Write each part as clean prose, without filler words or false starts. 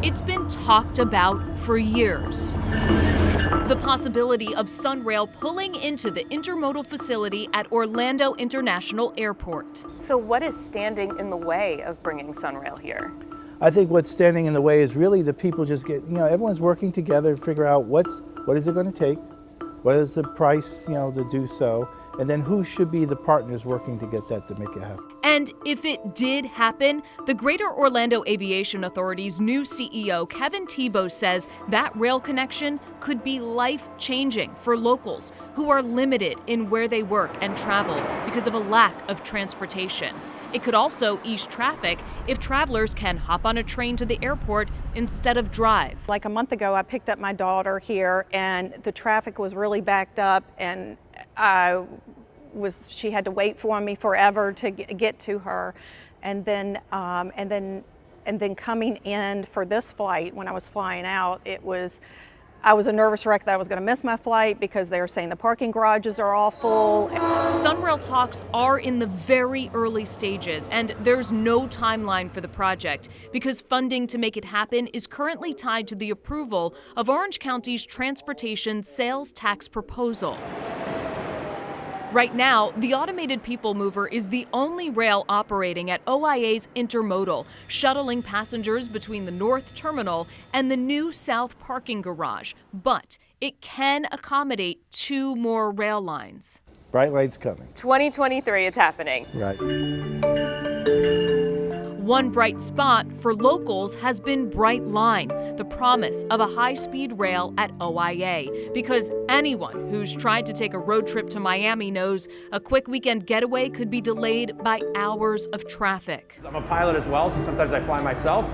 It's been talked about for years. The possibility of Sunrail pulling into the intermodal facility at Orlando International Airport. So what is standing in the way of bringing Sunrail here? I think what's standing in the way is really the people just everyone's working together to figure out what is it going to take, what is the price, to do so, and then who should be the partners working to get that to make it happen. And if it did happen, the Greater Orlando Aviation Authority's new CEO, Kevin Tebow, says that rail connection could be life-changing for locals who are limited in where they work and travel because of a lack of transportation. It could also ease traffic if travelers can hop on a train to the airport instead of drive. Like a month ago, I picked up my daughter here and the traffic was really backed up, and she had to wait for me forever to get to her. And then coming in for this flight, when I was flying out, I was a nervous wreck that I was going to miss my flight because they were saying the parking garages are all full. Sunrail talks are in the very early stages, and there's no timeline for the project because funding to make it happen is currently tied to the approval of Orange County's transportation sales tax proposal. Right now, the automated people mover is the only rail operating at OIA's Intermodal, shuttling passengers between the North Terminal and the new South Parking Garage. But it can accommodate 2 more rail lines. Brightline's coming. 2023, it's happening. Right. One bright spot for locals has been Brightline, the promise of a high-speed rail at OIA. Because anyone who's tried to take a road trip to Miami knows a quick weekend getaway could be delayed by hours of traffic. I'm a pilot as well, so sometimes I fly myself,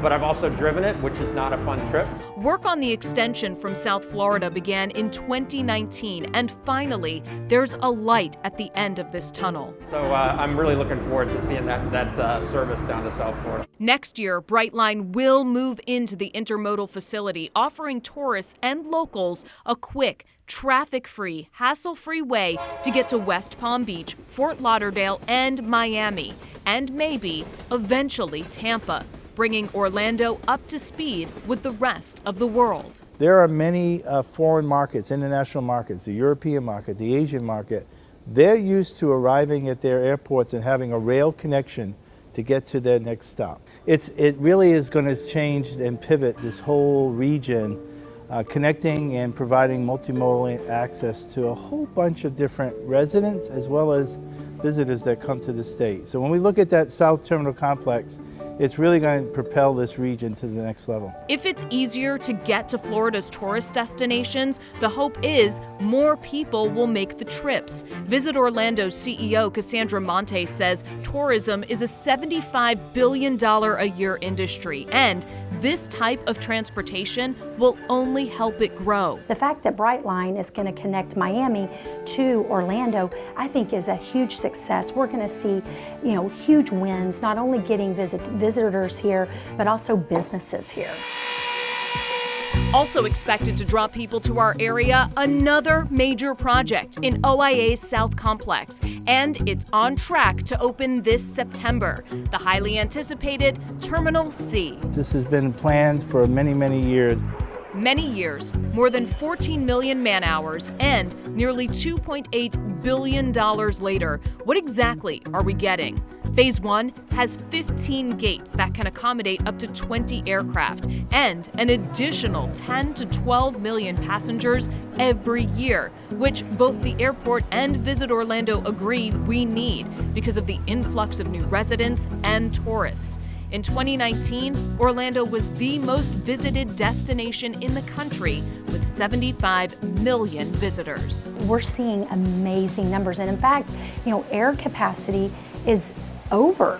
but I've also driven it, which is not a fun trip. Work on the extension from South Florida began in 2019, and finally, there's a light at the end of this tunnel. So I'm really looking forward to seeing that service down to South Florida. Next year, Brightline will move into the intermodal facility, offering tourists and locals a quick, traffic-free, hassle-free way to get to West Palm Beach, Fort Lauderdale, and Miami, and maybe, eventually, Tampa, bringing Orlando up to speed with the rest of the world. There are many foreign markets, international markets, the European market, the Asian market. They're used to arriving at their airports and having a rail connection to get to their next stop. It really is going to change and pivot this whole region, connecting and providing multimodal access to a whole bunch of different residents as well as visitors that come to the state. So when we look at that South Terminal Complex, it's really going to propel this region to the next level. If it's easier to get to Florida's tourist destinations, the hope is more people will make the trips. Visit Orlando's CEO Cassandra Monte says tourism is a $75 billion a year industry, and this type of transportation will only help it grow. The fact that Brightline is going to connect Miami to Orlando, I think is a huge success. We're going to see, huge wins, not only getting visitors here, but also businesses here. Also expected to draw people to our area, another major project in OIA's South Complex, and it's on track to open this September, the highly anticipated Terminal C. This has been planned for many, many years. Many years, more than 14 million man-hours, and nearly $2.8 billion later, what exactly are we getting? Phase 1 has 15 gates that can accommodate up to 20 aircraft and an additional 10 to 12 million passengers every year, which both the airport and Visit Orlando agree we need because of the influx of new residents and tourists. In 2019, Orlando was the most visited destination in the country with 75 million visitors. We're seeing amazing numbers, and in fact, air capacity is over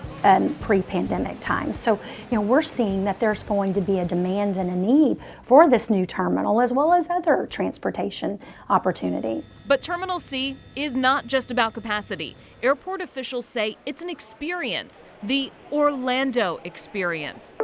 pre-pandemic times. So, we're seeing that there's going to be a demand and a need for this new terminal as well as other transportation opportunities. But Terminal C is not just about capacity. Airport officials say it's an experience, the Orlando experience.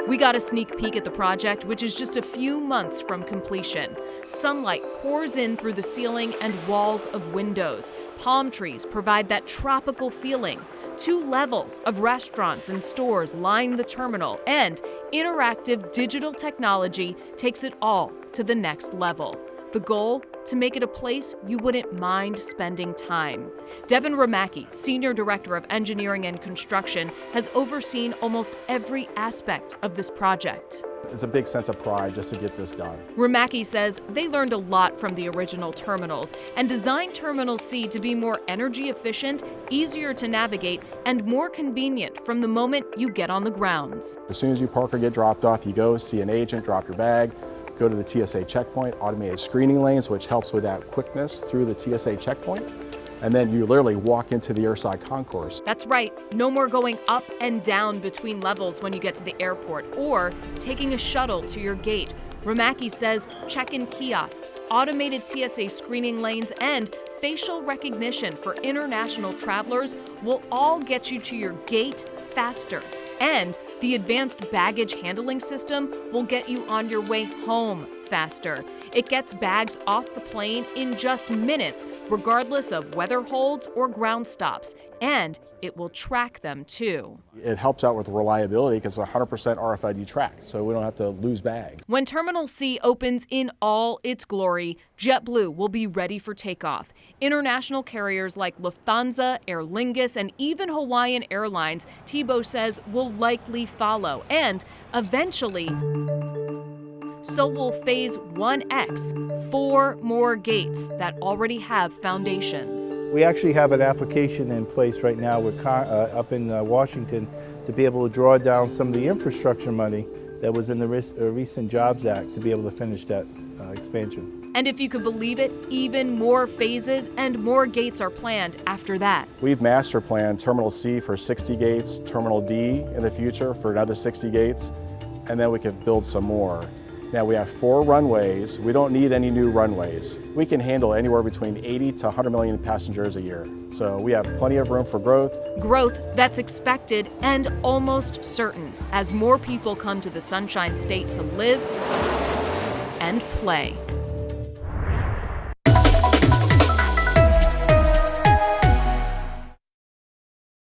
We got a sneak peek at the project, which is just a few months from completion. Sunlight pours in through the ceiling and walls of windows. Palm trees provide that tropical feeling. 2 levels of restaurants and stores line the terminal, and interactive digital technology takes it all to the next level. The goal? To make it a place you wouldn't mind spending time. Devin Ramacki, Senior Director of Engineering and Construction, has overseen almost every aspect of this project. It's a big sense of pride just to get this done. Ramacki says they learned a lot from the original terminals and designed Terminal C to be more energy efficient, easier to navigate, and more convenient from the moment you get on the grounds. As soon as you park or get dropped off, you go see an agent, drop your bag, go to the TSA checkpoint, automated screening lanes, which helps with that quickness through the TSA checkpoint. And then you literally walk into the airside concourse. That's right, no more going up and down between levels when you get to the airport or taking a shuttle to your gate. Ramacki says check-in kiosks, automated TSA screening lanes, and facial recognition for international travelers will all get you to your gate faster. And the advanced baggage handling system will get you on your way home faster. It gets bags off the plane in just minutes, regardless of weather holds or ground stops. And it will track them too. It helps out with reliability because it's 100% RFID tracked, so we don't have to lose bags. When Terminal C opens in all its glory, JetBlue will be ready for takeoff. International carriers like Lufthansa, Aer Lingus, and even Hawaiian Airlines, Thibault says, will likely follow. And eventually, so will Phase 1X, 4 more gates that already have foundations. We actually have an application in place right now up in Washington to be able to draw down some of the infrastructure money that was in the recent Jobs Act to be able to finish that expansion. And if you could believe it, even more phases and more gates are planned after that. We've master planned Terminal C for 60 gates, Terminal D in the future for another 60 gates, and then we could build some more. Now we have 4 runways. We don't need any new runways. We can handle anywhere between 80 to 100 million passengers a year. So we have plenty of room for growth. Growth that's expected and almost certain as more people come to the Sunshine State to live and play.